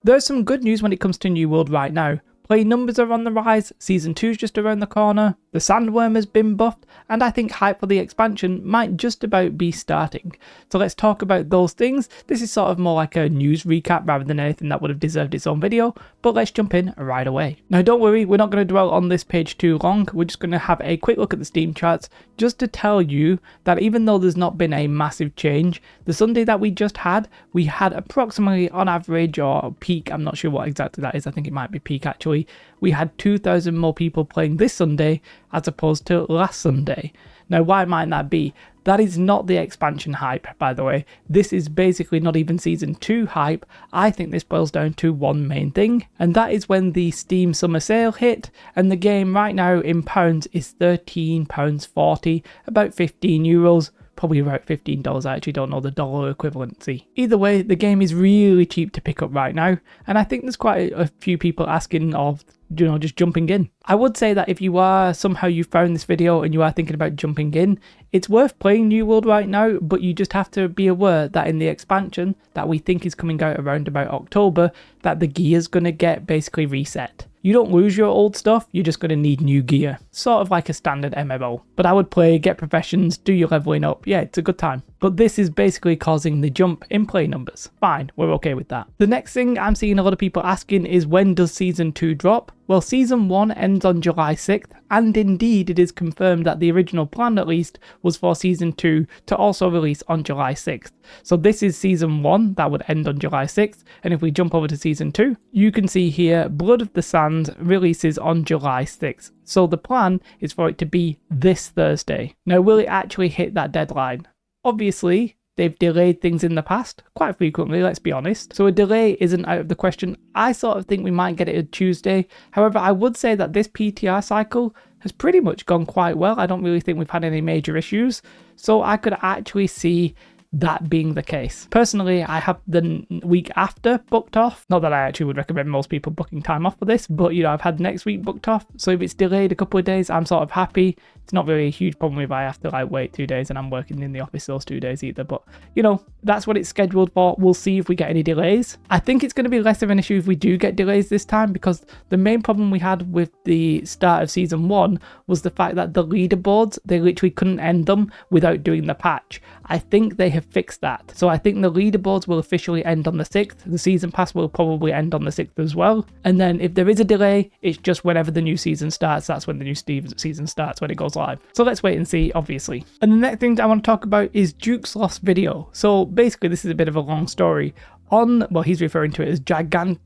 There's some good news when it comes to New World right now. Play numbers are on the rise, Season 2 is just around the corner, the Sandworm has been buffed, and I think hype for the expansion might just about be starting. So let's talk about those things. This is sort of more like a news recap rather than anything that would have deserved its own video, but let's jump in right away. Now don't worry, we're not going to dwell on this page too long, we're just going to have a quick look at the Steam charts just to tell you that even though there's not been a massive change, the Sunday that we just had, we had approximately on average or peak, I'm not sure what exactly that is, I think it might be peak actually, we had 2,000 more people playing this Sunday as opposed to last Sunday. Now why might that be? That is not the expansion hype, by the way. This is basically not even Season 2 hype. I think this boils down to one main thing, and that is when the Steam summer sale hit, and the game right now in pounds is £13.40, about €15. Probably about $15, I actually don't know the dollar equivalency. Either way, the game is really cheap to pick up right now, and I think there's quite a few people asking of, just jumping in. I would say that if you are somehow you found this video and you are thinking about jumping in, it's worth playing New World right now, but you just have to be aware that in the expansion that we think is coming out around about October, that the gear's going to get basically reset. You don't lose your old stuff, you're just going to need new gear. Sort of like a standard MMO. But I would play, get professions, do your leveling up. Yeah, it's a good time. But this is basically causing the jump in play numbers. Fine, we're okay with that. The next thing I'm seeing a lot of people asking is when does Season 2 drop? Well, Season 1 ends on July 6th, and indeed it is confirmed that the original plan at least was for Season 2 to also release on July 6th. So this is Season 1 that would end on July 6th, and if we jump over to Season 2, you can see here Blood of the Sands releases on July 6th. So the plan is for it to be this Thursday. Now will it actually hit that deadline? Obviously, they've delayed things in the past, quite frequently, let's be honest. So a delay isn't out of the question. I sort of think we might get it on Tuesday. However, I would say that this PTR cycle has pretty much gone quite well. I don't really think we've had any major issues. So I could actually see that being the case. Personally, I have the week after booked off. Not that I actually would recommend most people booking time off for this, but I've had next week booked off. So if it's delayed a couple of days, I'm sort of happy. It's not really a huge problem if I have to wait 2 days and I'm working in the office those 2 days either, but that's what it's scheduled for. We'll see if we get any delays. I think it's going to be less of an issue if we do get delays this time, because the main problem we had with the start of Season 1 was the fact that the leaderboards, they literally couldn't end them without doing the patch. I think they have fixed that. So I think the leaderboards will officially end on the 6th. The season pass will probably end on the 6th as well. And then if there is a delay, it's just whenever the new season starts. That's when the new season starts, when it goes live. So let's wait and see, obviously. And the next thing I want to talk about is Duke's Lost video. So basically this is a bit of a long story. Well, he's referring to it as I can't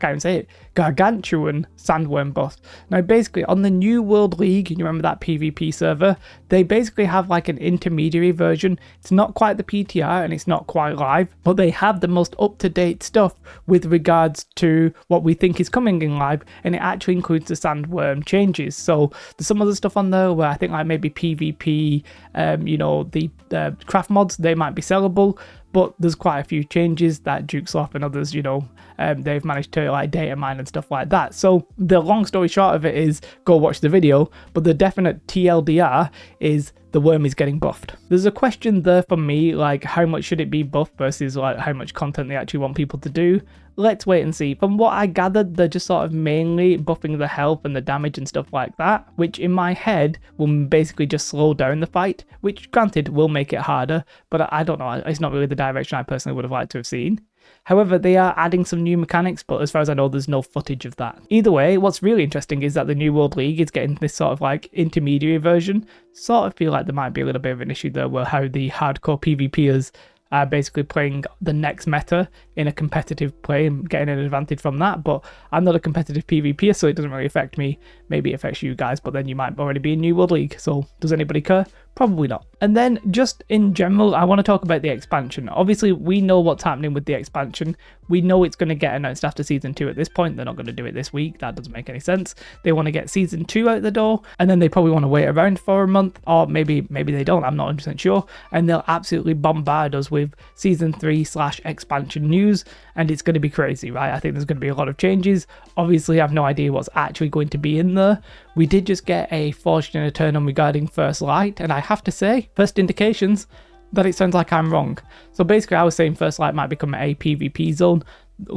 even say it, gargantuan sandworm buff. Now basically on the New World League, you remember that PvP server, they basically have like an intermediary version. It's not quite the PTR and it's not quite live, but they have the most up-to-date stuff with regards to what we think is coming in live, and it actually includes the sandworm changes. So there's some other stuff on there where I think like maybe PvP, the craft mods, they might be sellable, but there's quite a few changes that Dukesoft and others, they've managed to data mine and stuff like that. So the long story short of it is go watch the video, but the definite TLDR is the worm is getting buffed. There's a question there for me, how much should it be buffed versus how much content they actually want people to do. Let's wait and see. From what I gathered, they're just sort of mainly buffing the health and the damage and stuff like that, which in my head will basically just slow down the fight, which granted will make it harder, but I don't know, it's not really the direction I personally would have liked to have seen. However, they are adding some new mechanics, but as far as I know, there's no footage of that. Either way, what's really interesting is that the New World League is getting this sort of intermediary version. Sort of feel like there might be a little bit of an issue there where how the hardcore PvPers are basically playing the next meta in a competitive play and getting an advantage from that, but I'm not a competitive PvPer, so it doesn't really affect me. Maybe it affects you guys, but then you might already be in New World League, so does anybody care? Probably not. And then just in general, I want to talk about the expansion. Obviously, we know what's happening with the expansion. We know it's going to get announced after Season 2 at this point. They're not going to do it this week. That doesn't make any sense. They want to get Season 2 out the door, and then they probably want to wait around for a month, or maybe they don't. I'm not 100% sure. And they'll absolutely bombard us with Season 3/expansion news, and it's going to be crazy, right? I think there's going to be a lot of changes. Obviously, I have no idea what's actually going to be in there. We did just get a Forged in Eternum regarding First Light, and I have to say, first indications that it sounds like I'm wrong. So basically I was saying First Light might become a PvP zone.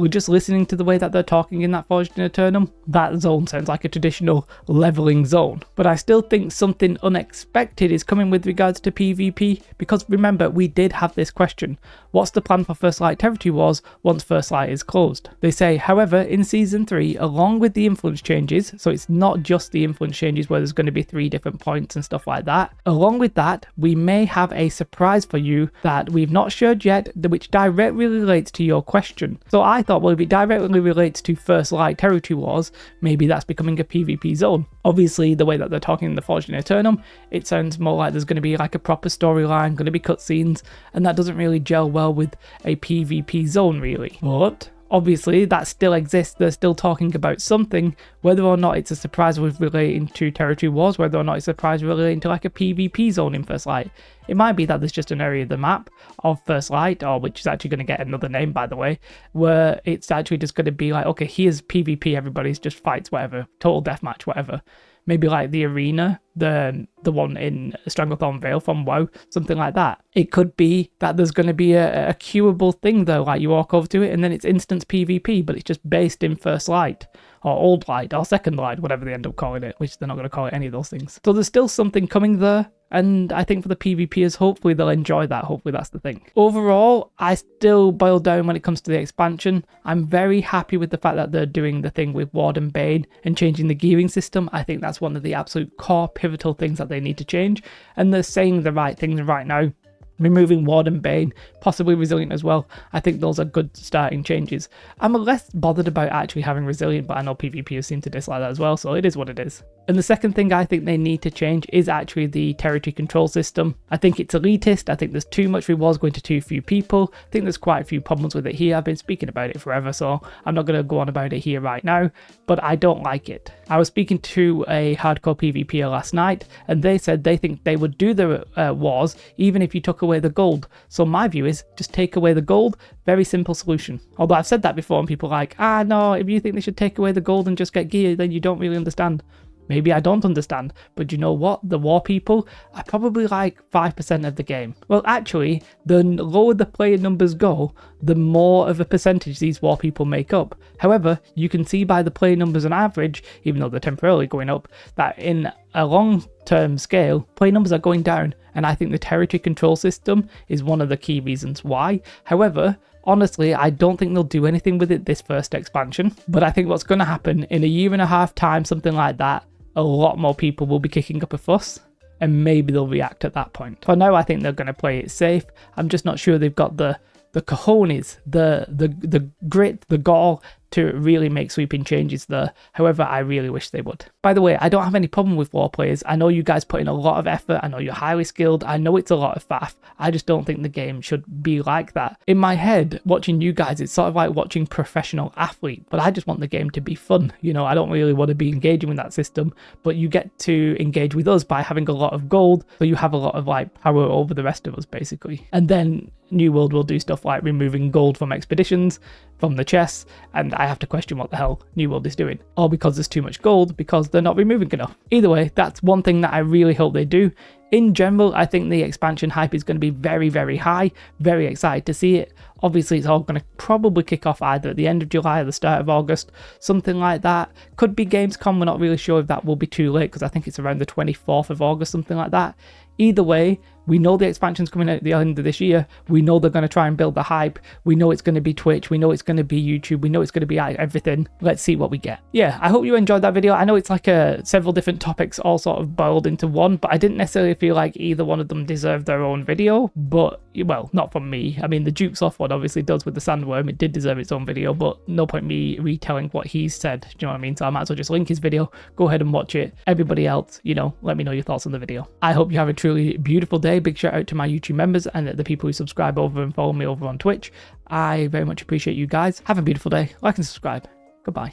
just listening to the way that they're talking in that Forged in Eternum, that zone sounds like a traditional leveling zone. But I still think something unexpected is coming with regards to PvP, because remember, we did have this question: what's the plan for First Light Territory Wars once First Light is closed? They say, however, in Season 3, along with the influence changes, so it's not just the influence changes where there's going to be 3 different points and stuff like that, along with that, we may have a surprise for you that we've not shared yet, which directly relates to your question. So I thought, well, if it directly relates to First Light Territory Wars, maybe that's becoming a PvP zone. Obviously, the way that they're talking in the Forged in Eternum, it sounds more like there's going to be like a proper storyline, going to be cutscenes, and that doesn't really gel well with a PvP zone, really. But obviously, that still exists. They're still talking about something. Whether or not it's a surprise with relating to Territory Wars, whether or not it's a surprise relating to like a PvP zone in First Light. It might be that there's just an area of the map of First Light, or which is actually going to get another name, by the way, where it's actually just going to be like, okay, here's PvP, everybody's just fights, whatever, total deathmatch, whatever. Maybe like the arena, the one in Stranglethorn Vale from WoW, something like that. It could be that there's going to be a queuable thing though, like you walk over to it and then it's instance PvP, but it's just based in First Light, or Old Light, or Second Light, whatever they end up calling it, which they're not going to call it any of those things. So there's still something coming there, and I think for the PvPers, hopefully they'll enjoy that. Hopefully that's the thing. Overall, I still boil down when it comes to the expansion. I'm very happy with the fact that they're doing the thing with Ward and Bane and changing the gearing system. I think that's one of the absolute core pivotal things that they need to change, and they're saying the right things right now. Removing Ward and Bane, possibly Resilient as well. I think those are good starting changes. I'm less bothered about actually having Resilient, but I know PvPers seem to dislike that as well, so it is what it is. And the second thing I think they need to change is actually the territory control system. I think it's elitist. I think there's too much rewards going to too few people. I think there's quite a few problems with it here. I've been speaking about it forever, so I'm not going to go on about it here right now, but I don't like it. I was speaking to a hardcore PvPer last night, and they said they think they would do the wars even if you took away the gold. So my view is just take away the gold. Very simple solution. Although I've said that before and people are like, no, if you think they should take away the gold and just get gear, then you don't really understand. Maybe I don't understand, but you know what? The war people are probably like 5% of the game. Well, actually, the lower the player numbers go, the more of a percentage these war people make up. However, you can see by the player numbers on average, even though they're temporarily going up, that in a long-term scale, player numbers are going down, and I think the territory control system is one of the key reasons why. However, honestly, I don't think they'll do anything with it this first expansion, but I think what's going to happen in a year and a half time, something like that, a lot more people will be kicking up a fuss, and maybe they'll react at that point. For now, I think they're going to play it safe. I'm just not sure they've got the cojones, the grit, the gall to really make sweeping changes there. However, I really wish they would. By the way, I don't have any problem with war players. I know you guys put in a lot of effort. I know you're highly skilled. I know it's a lot of faff. I just don't think the game should be like that. In my head, watching you guys, it's sort of like watching professional athlete, but I just want the game to be fun. You know, I don't really want to be engaging with that system, but you get to engage with us by having a lot of gold, so you have a lot of like power over the rest of us basically. And then New World will do stuff like removing gold from expeditions, from the chests, and I have to question what the hell New World is doing. Or because there's too much gold, because they're not removing enough. Either way, that's one thing that I really hope they do. In general, I think the expansion hype is going to be very, very high. Very excited to see it. Obviously, it's all going to probably kick off either at the end of July or the start of August, something like that. Could be Gamescom, we're not really sure if that will be too late, because I think it's around the 24th of August, something like that. Either way, we know the expansion's coming out at the end of this year. We know they're going to try and build the hype. We know it's going to be Twitch. We know it's going to be YouTube. We know it's going to be everything. Let's see what we get. Yeah, I hope you enjoyed that video. I know it's like several different topics all sort of boiled into one, but I didn't necessarily feel like either one of them deserved their own video. But, well, not from me. I mean, the Duke's off one obviously does with the sandworm. It did deserve its own video, but no point me retelling what he's said. Do you know what I mean? So I might as well just link his video. Go ahead and watch it. Everybody else, you know, let me know your thoughts on the video. I hope you have a truly beautiful day. Big shout out to my YouTube members and the people who subscribe over and follow me over on Twitch. I very much appreciate you guys. Have a beautiful day. Like and subscribe. Goodbye.